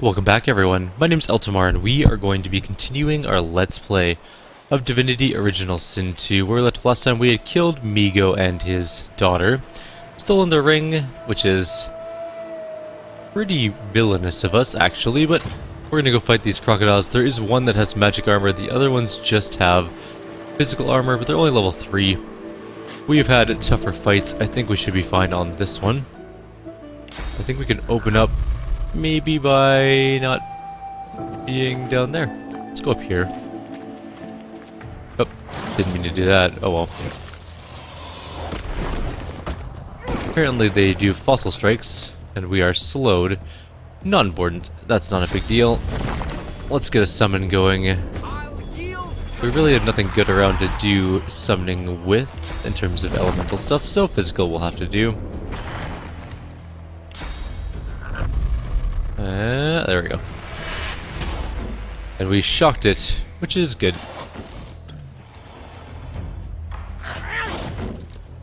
Welcome back everyone, my name's Eltimar and we are going to be continuing our Let's Play of Divinity Original Sin 2, where last time we had killed Migo and his daughter, stolen the ring, which is pretty villainous of us actually, but we're gonna go fight these crocodiles. There is one that has magic armor, the other ones just have physical armor, but they're only level 3. We've had tougher fights, I think we should be fine on this one. I think we can open up maybe by not being down there. Let's go up here. Oh, didn't mean to do that. Oh well. Apparently they do fossil strikes, and we are slowed. Not important. That's not a big deal. Let's get a summon going. We really have nothing good around to do summoning with in terms of elemental stuff, so physical we'll have to do. There we go. And we shocked it, which is good.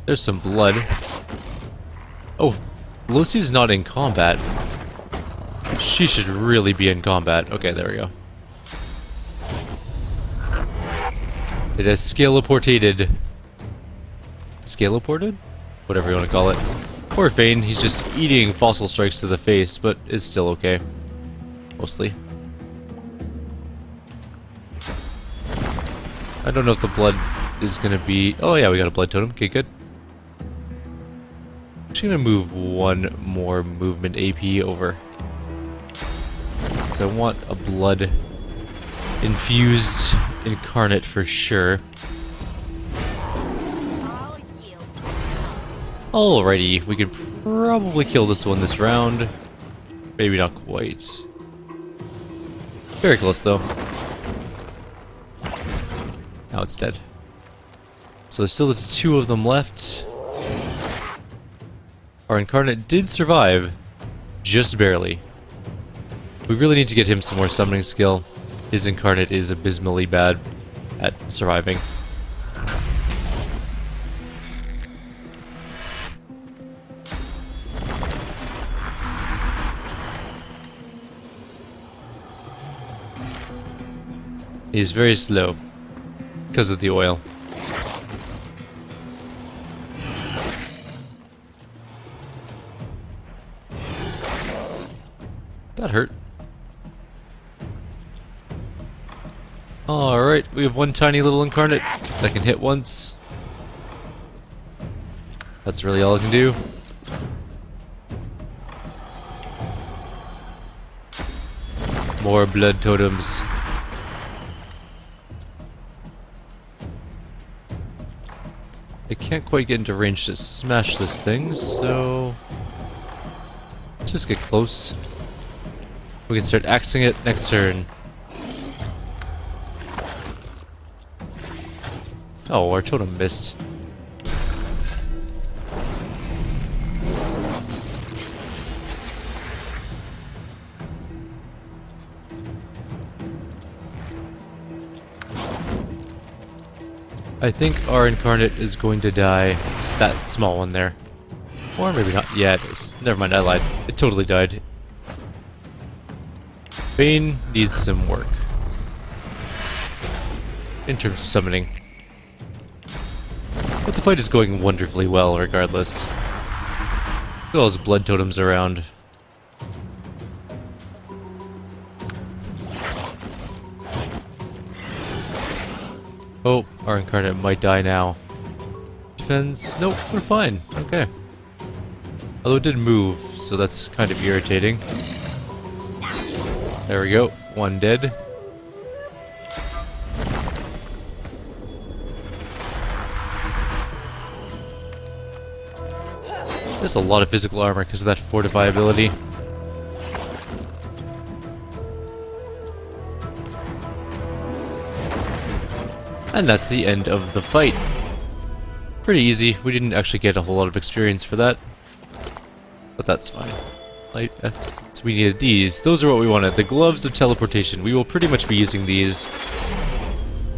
There's some blood. Oh, Lucy's not in combat. She should really be in combat. Okay, there we go. It has scaleportated. Scaleported? Whatever you want to call it. Poor Fane, he's just eating fossil strikes to the face, but is still okay. Mostly. I don't know if the blood is gonna be... Oh yeah, we got a blood totem. Okay, good. I'm just gonna move one more movement AP over. So I want a blood infused incarnate for sure. Alrighty, we could probably kill this one this round. Maybe not quite. Very close though. Now it's dead. So there's still 2 of them left. Our incarnate did survive, just barely. We really need to get him some more summoning skill. His incarnate is abysmally bad at surviving. He's very slow because of the oil. That hurt. Alright, we have one tiny little incarnate that can hit once. That's really all I can do. More blood totems. I can't quite get into range to smash this thing, so just get close. We can start axing it next turn. Oh, our totem missed. I think our incarnate is going to die. That small one there. Or maybe not. Yeah, it is. Never mind, I lied. It totally died. Bane needs some work. In terms of summoning. But the fight is going wonderfully well, regardless. Look at all those blood totems around. Oh, our incarnate might die now. Defense? Nope, we're fine. Okay. Although it did move, so that's kind of irritating. There we go. One dead. There's a lot of physical armor because of that fortify ability. And that's the end of the fight. Pretty easy. We didn't actually get a whole lot of experience for that. But that's fine. Light F. So we needed these. Those are what we wanted. The gloves of teleportation. We will pretty much be using these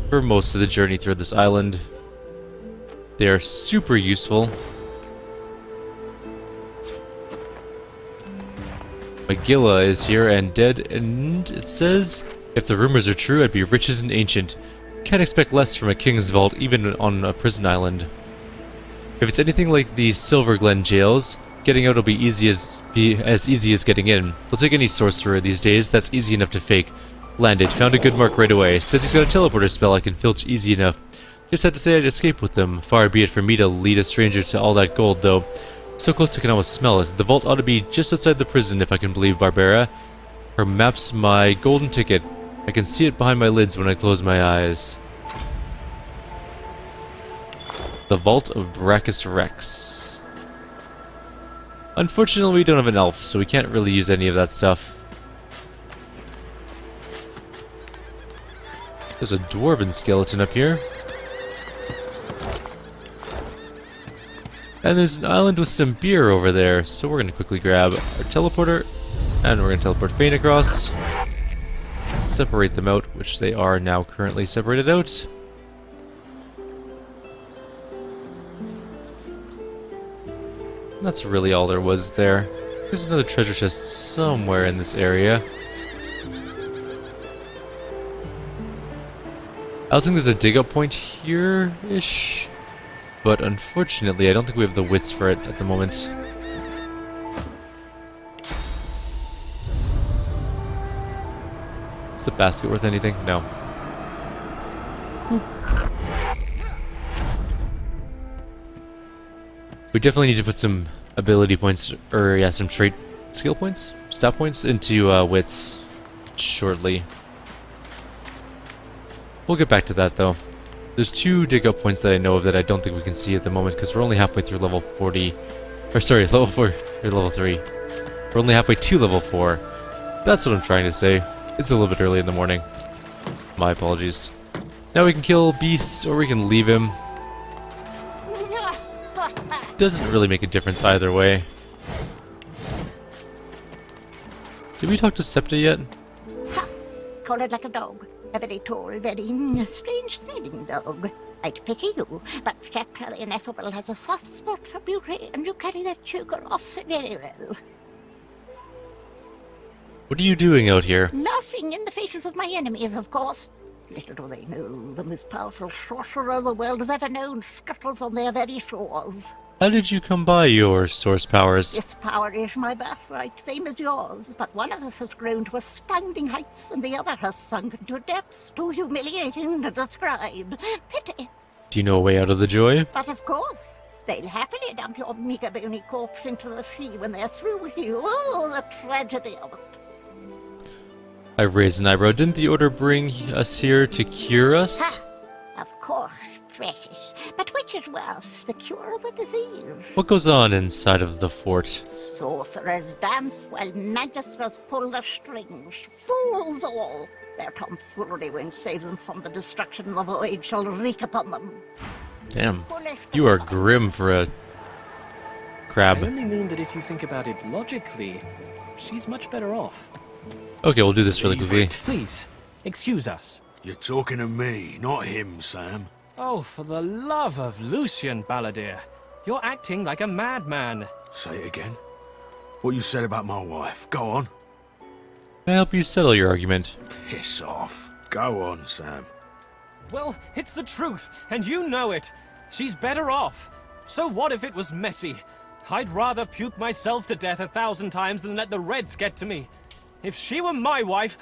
for most of the journey through this island. They are super useful. Magilla is here and dead, and it says, if the rumors are true, I'd be rich as an ancient. Can't expect less from a king's vault, even on a prison island. If it's anything like the Silver Glen jails, getting out will be as easy as getting in. They'll take any sorcerer these days, that's easy enough to fake. Landed, found a good mark right away. Says he's got a teleporter spell I can filch easy enough. Just had to say I'd escape with them. Far be it for me to lead a stranger to all that gold, though. So close I can almost smell it. The vault ought to be just outside the prison, if I can believe Barbara. Her map's my golden ticket. I can see it behind my lids when I close my eyes. The Vault of Brachus Rex. Unfortunately, we don't have an elf, so we can't really use any of that stuff. There's a dwarven skeleton up here. And there's an island with some beer over there, so we're going to quickly grab our teleporter, and we're going to teleport Fane across. Separate them out, which they are now currently separated out. That's really all there was there. There's another treasure chest somewhere in this area. I was thinking there's a dig-up point here-ish, but unfortunately I don't think we have the wits for it at the moment. Is the basket worth anything? No. We definitely need to put some ability points, or yeah, some trait skill points, stat points into wits shortly. We'll get back to that though. There's 2 dig up points that I know of that I don't think we can see at the moment because we're only halfway through level 40, or sorry, level 4 or level 3. We're only halfway to level 4. That's what I'm trying to say. It's a little bit early in the morning. My apologies. Now we can kill Beast, or we can leave him. Doesn't really make a difference either way. Did we talk to Septa yet? Ha! Call it like a dog. A very tall, very strange-smelling dog. I'd pity you, but Septa the Ineffable has a soft spot for beauty, and you carry that choker off very well. What are you doing out here? Laughing in the faces of my enemies, of course. Little do they know, the most powerful sorcerer the world has ever known scuttles on their very shores. How did you come by your source powers? This power is my birthright, same as yours, but one of us has grown to astounding heights, and the other has sunk into depths too humiliating to describe. Pity. Do you know a way out of the joy? But of course, they'll happily dump your meager bony corpse into the sea when they're through with you. Oh, the tragedy of it. I raised an eyebrow. Didn't the order bring us here to cure us? Ha! Of course, precious. But which is worse, the cure or the disease? What goes on inside of the fort? Sorcerers dance while magisters pull the strings. Fools all! Their tomfoolery won't save them from the destruction the void shall wreak upon them. Damn. You are grim for a crab. I only mean that if you think about it logically, she's much better off. Okay, we'll do this really quickly. Please, excuse us. You're talking to me, not him, Sam. Oh, for the love of Lucian, Balladeer. You're acting like a madman. Say it again. What you said about my wife. Go on. Can I help you settle your argument? Piss off. Go on, Sam. Well, it's the truth, and you know it. She's better off. So what if it was messy? I'd rather puke myself to death 1,000 times than let the Reds get to me. If she were my wife,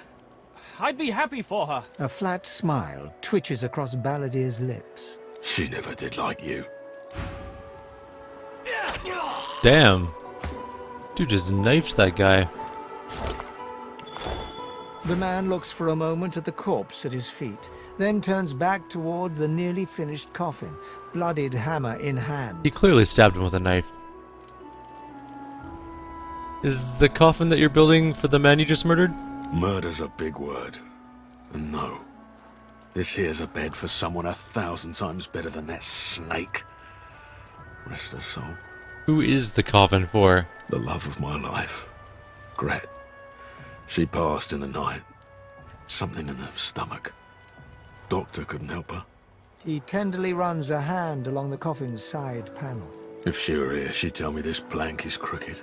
I'd be happy for her. A flat smile twitches across Balladeer's lips. She never did like you. Damn. Dude just knifed that guy. The man looks for a moment at the corpse at his feet, then turns back toward the nearly finished coffin, bloodied hammer in hand. He clearly stabbed him with a knife. Is the coffin that you're building for the man you just murdered? Murder's a big word. And no. This here's a bed for someone 1,000 times better than that snake. Rest her soul. Who is the coffin for? The love of my life. Gret. She passed in the night. Something in the stomach. Doctor couldn't help her. He tenderly runs a hand along the coffin's side panel. If she were here, she'd tell me this plank is crooked.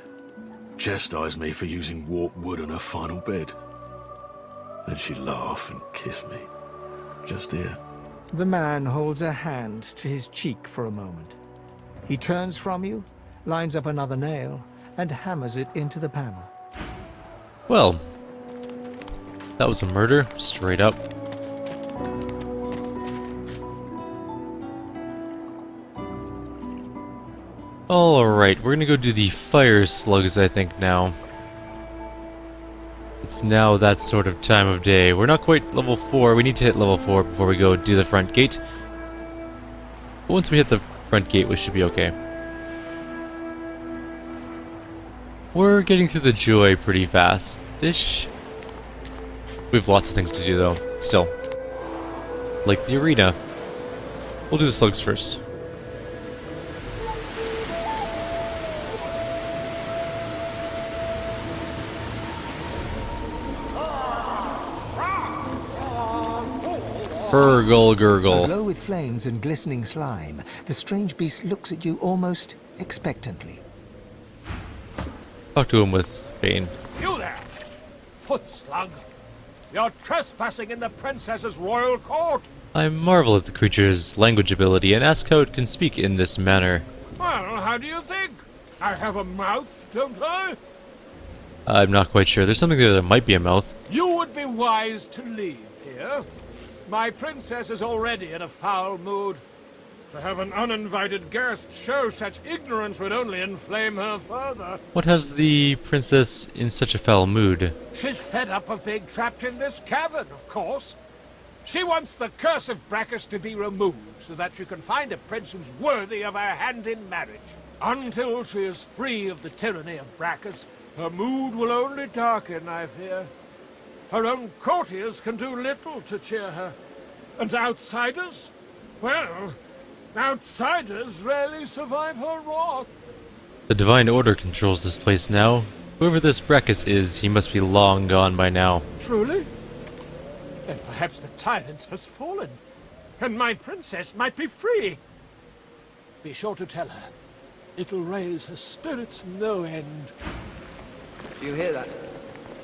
chastise me for using warped wood on her final bed. Then she'd laugh and kiss me. Just here. The man holds a hand to his cheek for a moment. He turns from you, lines up another nail, and hammers it into the panel. Well, that was a murder, straight up. Alright, we're gonna go do the fire slugs, I think, now. It's now that sort of time of day. We're not quite level 4. We need to hit level 4 before we go do the front gate. But once we hit the front gate, we should be okay. We're getting through the joy pretty fast-ish. We have lots of things to do, though, still. Like the arena. We'll do the slugs first. Gurgle, gurgle. Aglow with flames and glistening slime, the strange beast looks at you almost expectantly. Talk to him with Bane. You there, foot slug! You're trespassing in the princess's royal court! I marvel at the creature's language ability and ask how it can speak in this manner. Well, how do you think? I have a mouth, don't I? I'm not quite sure. There's something there that might be a mouth. You would be wise to leave here. My princess is already in a foul mood. To have an uninvited guest show such ignorance would only inflame her further. What has the princess in such a foul mood? She's fed up of being trapped in this cavern, of course. She wants the curse of Brachus to be removed so that she can find a prince who's worthy of her hand in marriage. Until she is free of the tyranny of Brachus, her mood will only darken, I fear. Her own courtiers can do little to cheer her. And outsiders? Well, outsiders rarely survive her wrath. The Divine Order controls this place now. Whoever this Brachus is, he must be long gone by now. Truly? Then perhaps the tyrant has fallen, and my princess might be free. Be sure to tell her. It'll raise her spirits no end. You hear that?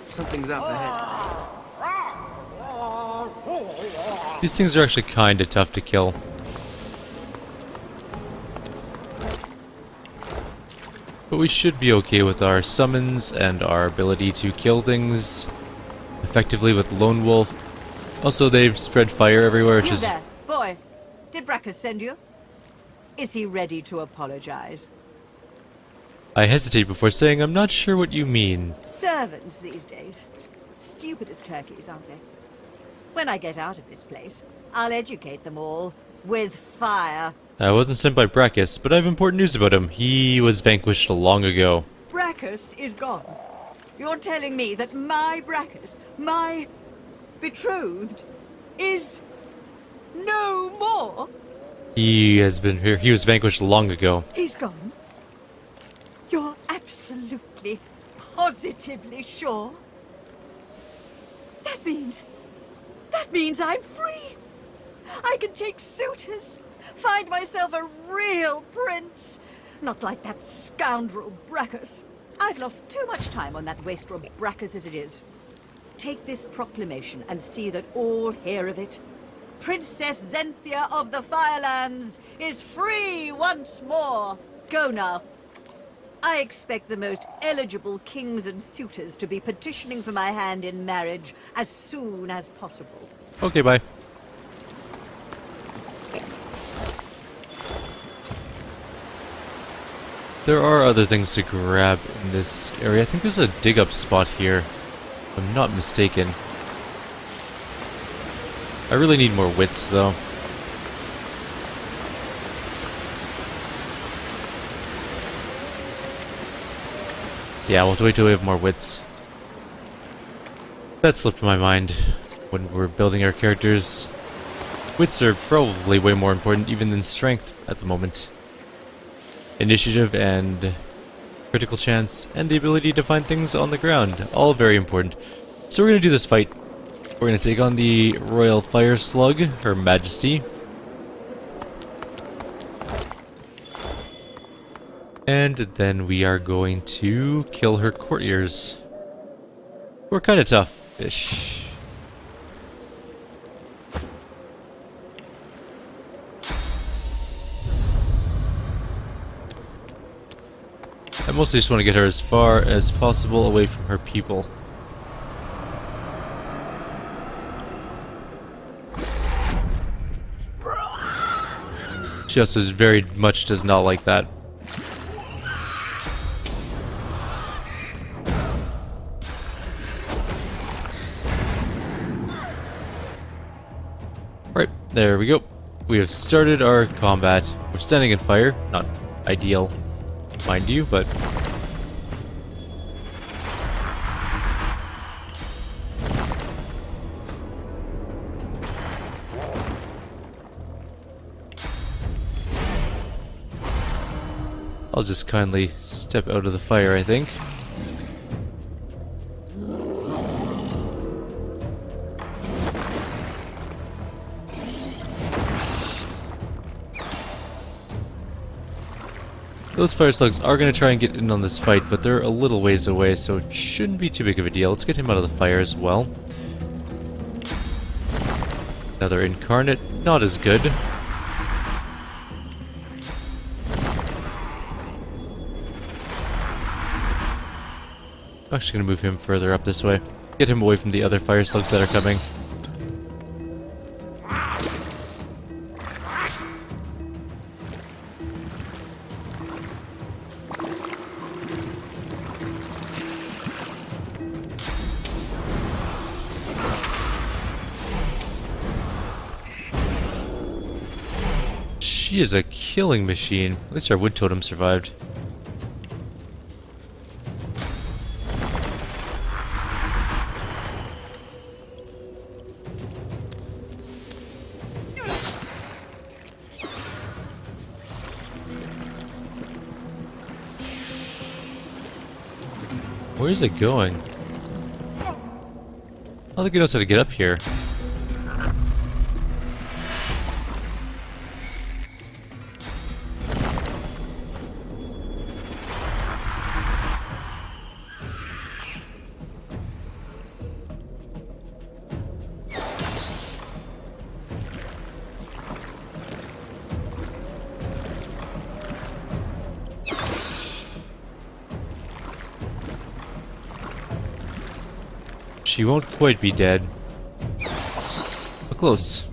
Something's out ahead. These things are actually kinda tough to kill. But we should be okay with our summons and our ability to kill things effectively with Lone Wolf. Also, they've spread fire everywhere, which You is... there, boy. Did Brachus send you? Is he ready to apologize? I hesitate before saying I'm not sure what you mean. Servants these days. Stupid as turkeys, aren't they? When I get out of this place, I'll educate them all. With fire. I wasn't sent by Brachus, but I have important news about him. He was vanquished long ago. Brachus is gone. You're telling me that my Brachus, my betrothed, is no more? He has been here. He was vanquished long ago. He's gone? You're absolutely, positively sure? That means I'm free. I can take suitors, find myself a real prince. Not like that scoundrel Brachus. I've lost too much time on that wastrel Brachus as it is. Take this proclamation and see that all hear of it. Princess Zenthia of the Firelands is free once more. Go now. I expect the most eligible kings and suitors to be petitioning for my hand in marriage as soon as possible. Okay, bye. There are other things to grab in this area. I think there's a dig-up spot here, if I'm not mistaken. I really need more wits, though. Yeah, we'll wait till we have more wits. That slipped my mind when we're building our characters. Wits are probably way more important even than strength at the moment. Initiative and critical chance and the ability to find things on the ground, all very important. So we're going to do this fight. We're going to take on the Royal Fire Slug, Her Majesty. And then we are going to kill her courtiers. We're kind of tough-ish. I mostly just want to get her as far as possible away from her people. She also very much does not like that. Right, there we go. We have started our combat. We're standing in fire. Not ideal, mind you, but... I'll just kindly step out of the fire, I think. Those fire slugs are going to try and get in on this fight, but they're a little ways away, so it shouldn't be too big of a deal. Let's get him out of the fire as well. Another incarnate, not as good. I'm actually going to move him further up this way. Get him away from the other fire slugs that are coming. She is a killing machine. At least our wood totem survived. Where is it going? I don't think it knows how to get up here. She won't quite be dead. But close.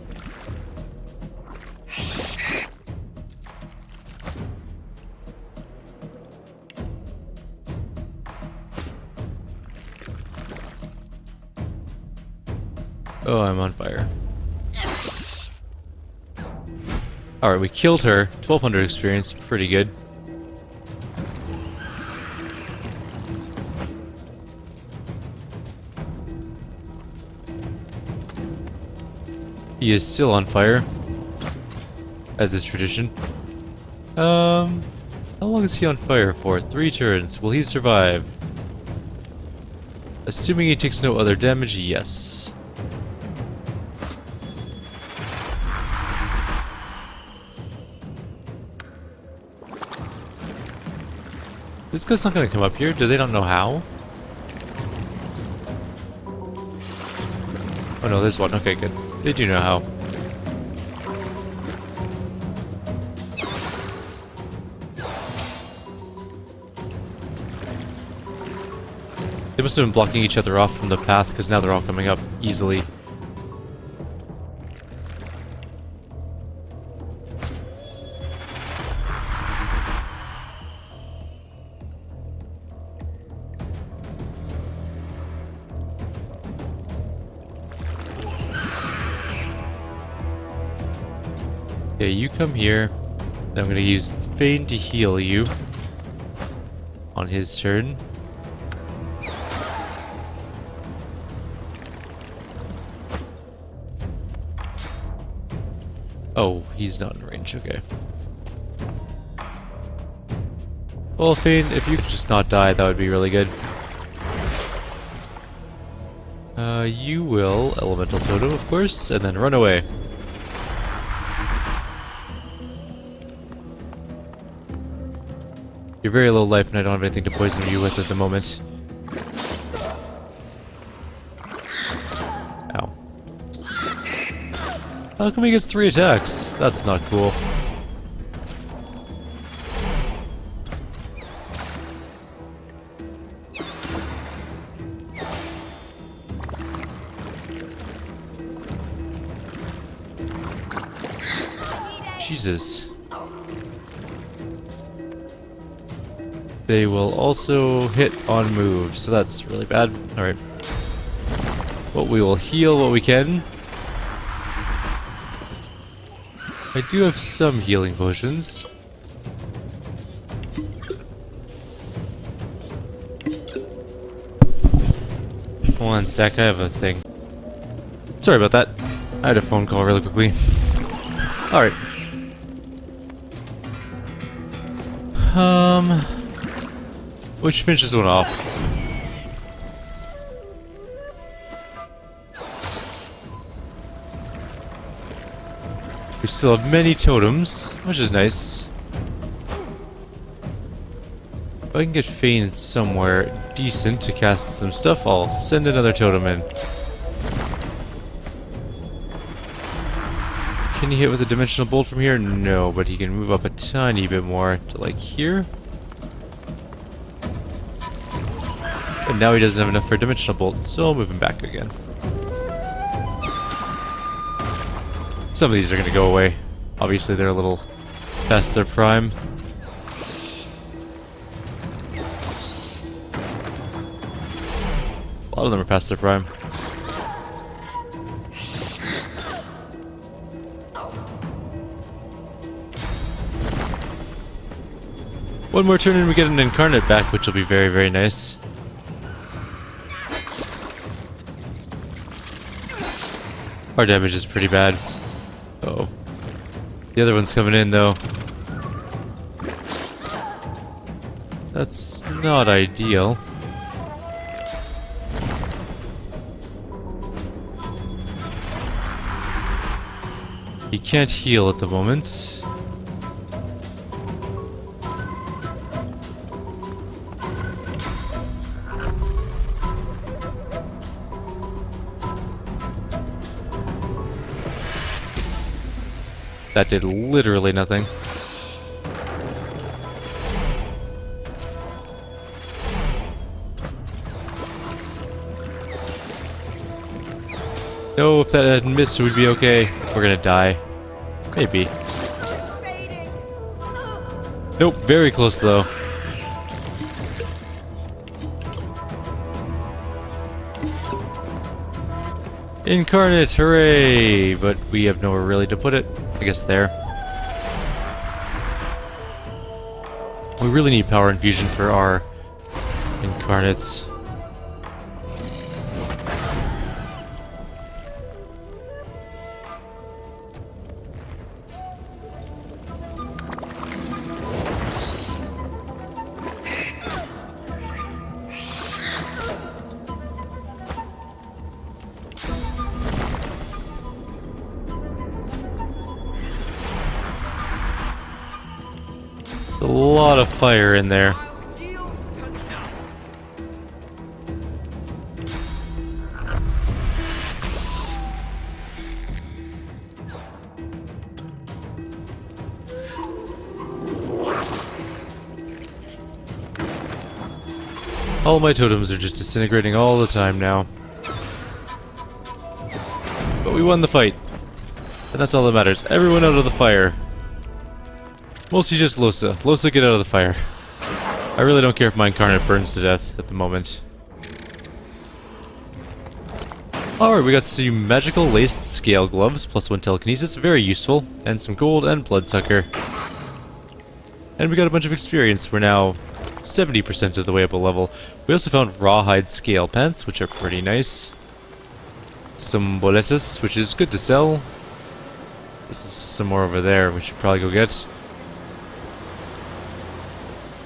Oh, I'm on fire. Alright, we killed her. 1200 experience, pretty good. He is still on fire, as is tradition. How long is he on fire for? 3 turns. Will he survive? Assuming he takes no other damage, yes. This guy's not gonna come up here. Do they not know how? Oh no, there's one. Okay, good. They do know how. They must have been blocking each other off from the path, because now they're all coming up easily. Okay, you come here. Then I'm gonna use Feign to heal you on his turn. Oh, he's not in range, okay. Well, Feign, if you could just not die, that would be really good. You will Elemental Totem, of course, and then run away. You're very low life and I don't have anything to poison you with at the moment. Ow. How come he gets 3 attacks? That's not cool. Jesus. They will also hit on move, so that's really bad. Alright. Well, we will heal what we can. I do have some healing potions. One sec, I have a thing. Sorry about that. I had a phone call really quickly. Alright. We should finish this one off. We still have many totems, which is nice. If I can get Fane somewhere decent to cast some stuff, I'll send another totem in. Can he hit with a dimensional bolt from here? No, but he can move up a tiny bit more to like here. And now he doesn't have enough for a dimensional bolt, so I'll move him back again. Some of these are going to go away. Obviously they're a little past their prime. A lot of them are past their prime. One more turn and we get an incarnate back, which will be very, very nice. Our damage is pretty bad. Uh-oh. The other one's coming in, though. That's not ideal. He can't heal at the moment. That did literally nothing. No, if that had missed, we'd be okay. We're gonna die. Maybe. Nope, very close though. Incarnate, hooray! But we have nowhere really to put it. I guess there. We really need power infusion for our incarnates. A lot of fire in there. All my totems are just disintegrating all the time now. But we won the fight. And that's all that matters. Everyone out of the fire. Mostly just Losa. Losa, get out of the fire. I really don't care if my incarnate burns to death at the moment. Alright, we got some magical laced scale gloves, +1 telekinesis, very useful, and some gold and bloodsucker. And we got a bunch of experience. We're now 70% of the way up a level. We also found rawhide scale pants, which are pretty nice. Some boletus, which is good to sell. This is some more over there we should probably go get.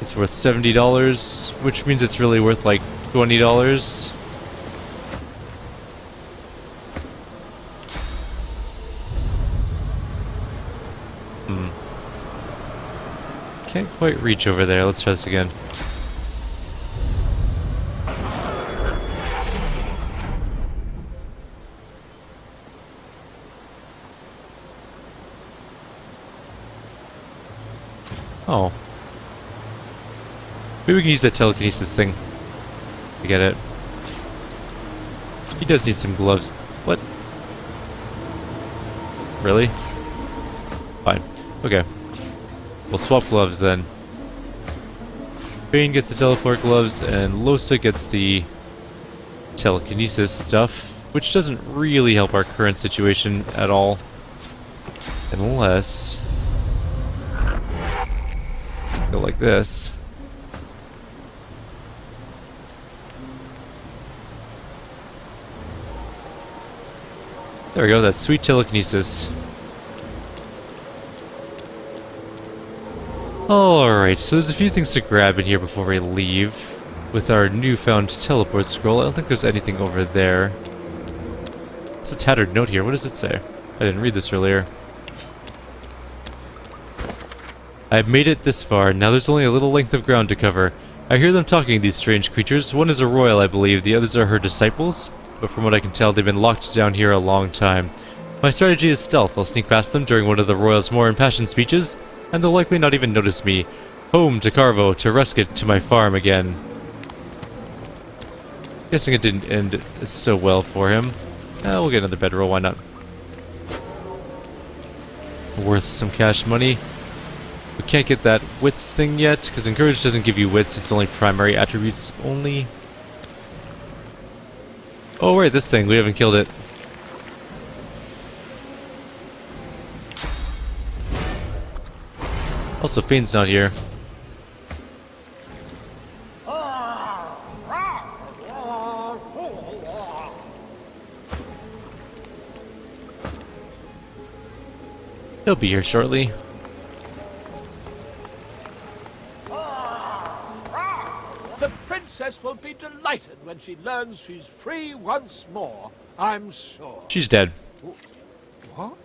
It's worth $70, which means it's really worth like $20. can't quite reach over there. Let's try this again. Oh. Maybe we can use that telekinesis thing to get it. He does need some gloves. What? Really? Fine. Okay. We'll swap gloves then. Bane gets the teleport gloves, and Lohse gets the telekinesis stuff, which doesn't really help our current situation at all. Unless... go like this. There we go, that's sweet telekinesis. Alright, so there's a few things to grab in here before we leave. With our newfound teleport scroll, I don't think there's anything over there. It's a tattered note here, what does it say? I didn't read this earlier. I've made it this far, now there's only a little length of ground to cover. I hear them talking, these strange creatures. One is a royal, I believe, the others are her disciples. But from what I can tell, they've been locked down here a long time. My strategy is stealth. I'll sneak past them during one of the royal's more impassioned speeches, and they'll likely not even notice me. Home to Carvo, to Rusket, to my farm again. Guessing it didn't end so well for him. We'll get another bedroll, why not? Worth some cash money. We can't get that wits thing yet, because Encourage doesn't give you wits, it's only primary attributes only. Oh right, this thing, we haven't killed it. Also, Fiend's not here. He'll be here shortly. The princess will be delighted when she learns she's free once more, I'm sure. She's dead. What?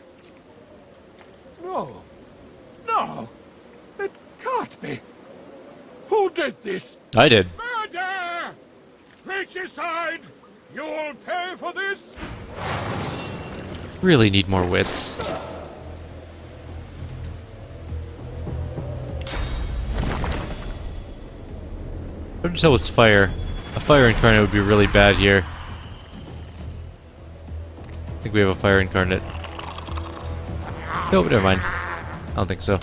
No. No. It can't be. Who did this? I did. Murder! Regicide! You'll pay for this? Really need more wits. Hard to tell what's fire. A fire incarnate would be really bad here. I think we have a fire incarnate. Nope, never mind. I don't think so.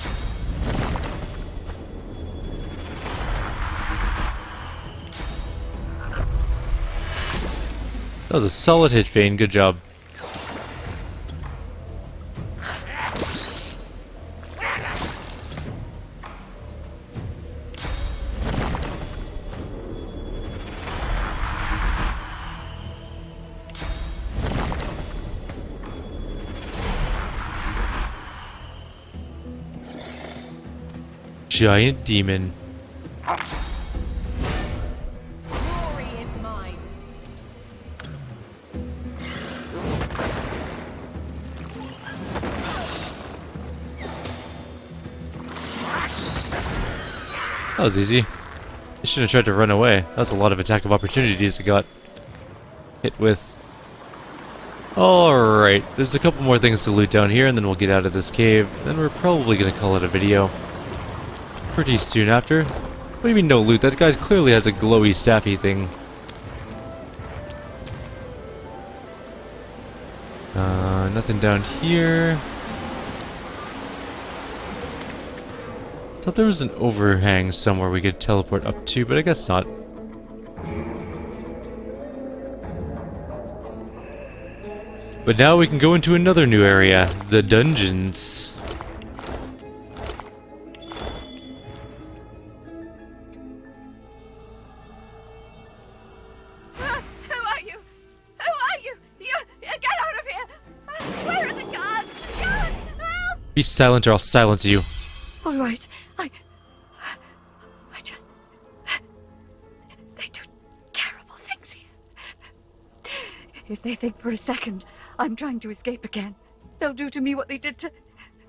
That was a solid hit, Fane. Good job. Giant demon. Glory is mine. That was easy. I shouldn't have tried to run away. That was a lot of attack of opportunities I got hit with. Alright, there's a couple more things to loot down here, and then we'll get out of this cave. Then we're probably going to call it a video pretty soon after. What do you mean no loot? That guy clearly has a glowy staffy thing. Nothing down here. Thought there was an overhang somewhere we could teleport up to, but I guess not. But now we can go into another new area, the dungeons. Who are you? Who are you? You get out of here! Where are the guards? Guards, help! Be silent or I'll silence you. All right, I just... They do terrible things here. If they think for a second I'm trying to escape again, they'll do to me what they did to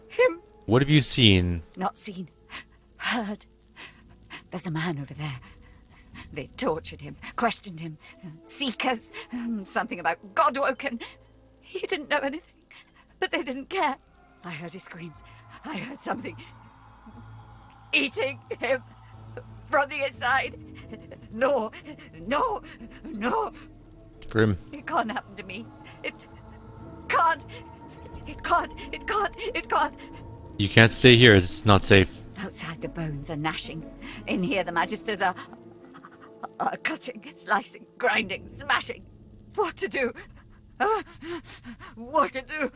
him. What have you seen? Not seen. heard. There's a man over there. They tortured him, questioned him. Seekers, something about Godwoken. He didn't know anything, but they didn't care. I heard his screams. I heard something eating him from the inside. No, no, no. Grim. It can't happen to me. It can't. It can't. It can't. It can't. You can't stay here. It's not safe. Outside, the bones are gnashing. In here, the magisters are cutting, slicing, grinding, smashing. What to do? What to do?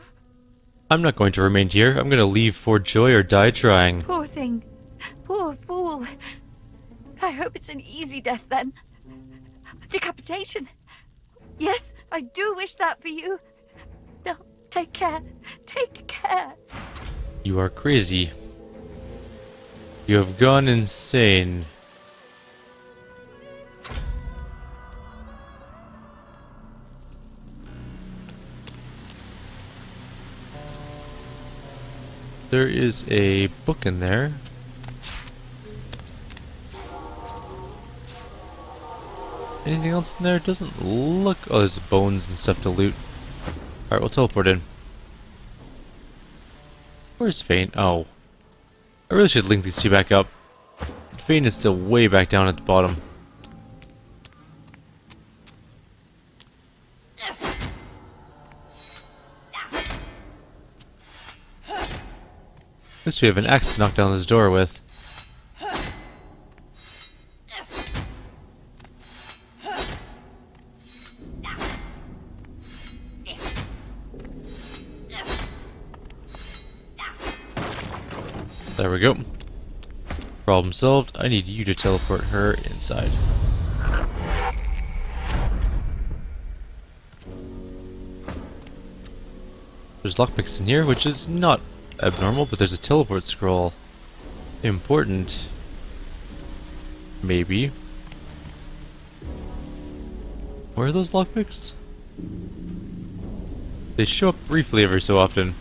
I'm not going to remain here. I'm going to leave for joy or die trying. Poor thing. Poor fool. I hope it's an easy death then. Decapitation. Yes, I do wish that for you. No, take care. Take care. You are crazy. You have gone insane. There is a book in there. Anything else in there? It doesn't look... Oh, there's bones and stuff to loot. Alright, we'll teleport in. Where's Fane? Oh. I really should link these two back up. Fane is still way back down at the bottom. At least we have an axe to knock down this door with. There we go. Problem solved. I need you to teleport her inside. There's lockpicks in here, which is not abnormal, but there's a teleport scroll. Important. Maybe. Where are those lockpicks? They show up briefly every so often.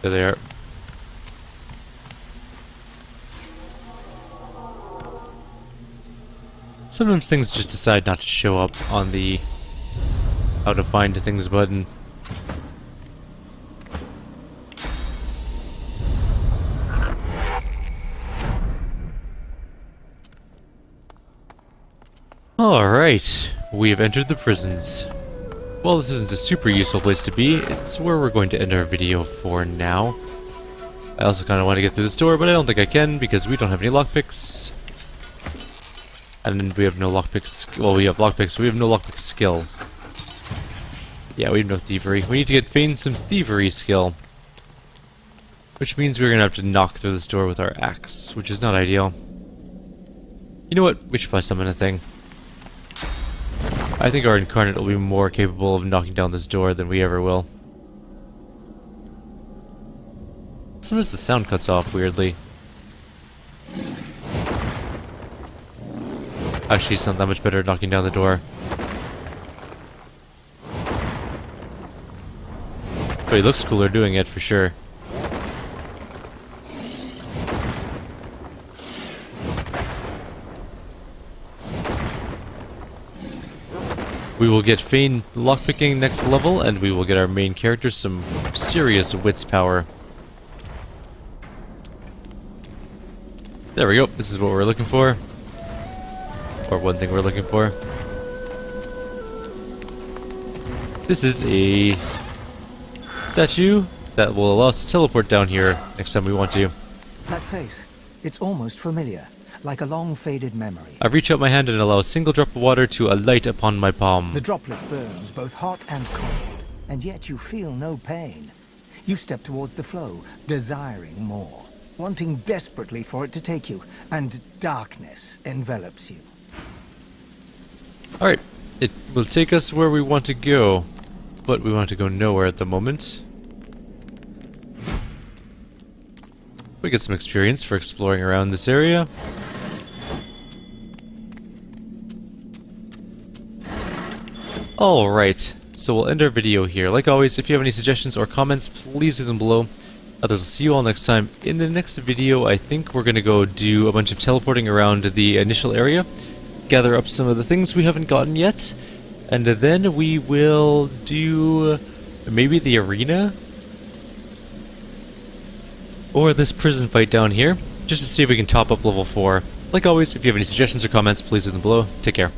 There they are. Sometimes things just decide not to show up on the how to find things button. Alright, we have entered the prisons. Well, this isn't a super useful place to be. It's where we're going to end our video for now. I also kind of want to get through this door, but I don't think I can because we don't have any lockpicks. And we have no lockpicks. Well, we have lockpicks, but we have no lockpick skill. Yeah, we have no thievery. We need to get Fane some thievery skill. Which means we're going to have to knock through this door with our axe, which is not ideal. You know what? We should probably summon a thing. I think our incarnate will be more capable of knocking down this door than we ever will. Sometimes the sound cuts off weirdly. Actually, it's not that much better at knocking down the door. But he looks cooler doing it for sure. We will get Fane lockpicking next level, and we will get our main character some serious wits power. There we go. This is what we're looking for. Or one thing we're looking for. This is a statue that will allow us to teleport down here next time we want to. That face, it's almost familiar, like a long faded memory. I reach out my hand and allow a single drop of water to alight upon my palm. The droplet burns both hot and cold, and yet you feel no pain. You step towards the flow, desiring more, wanting desperately for it to take you, and darkness envelops you. Alright, it will take us where we want to go, but we want to go nowhere at the moment. We get some experience for exploring around this area. Alright, So we'll end our video here. Like always, if you have any suggestions or comments, please leave them below. Others, will see you all next time. In the next video, I think we're going to go do a bunch of teleporting around the initial area, gather up some of the things we haven't gotten yet, and then we will do maybe the arena? Or this prison fight down here, just to see if we can top up level 4. Like always, if you have any suggestions or comments, please leave them below. Take care.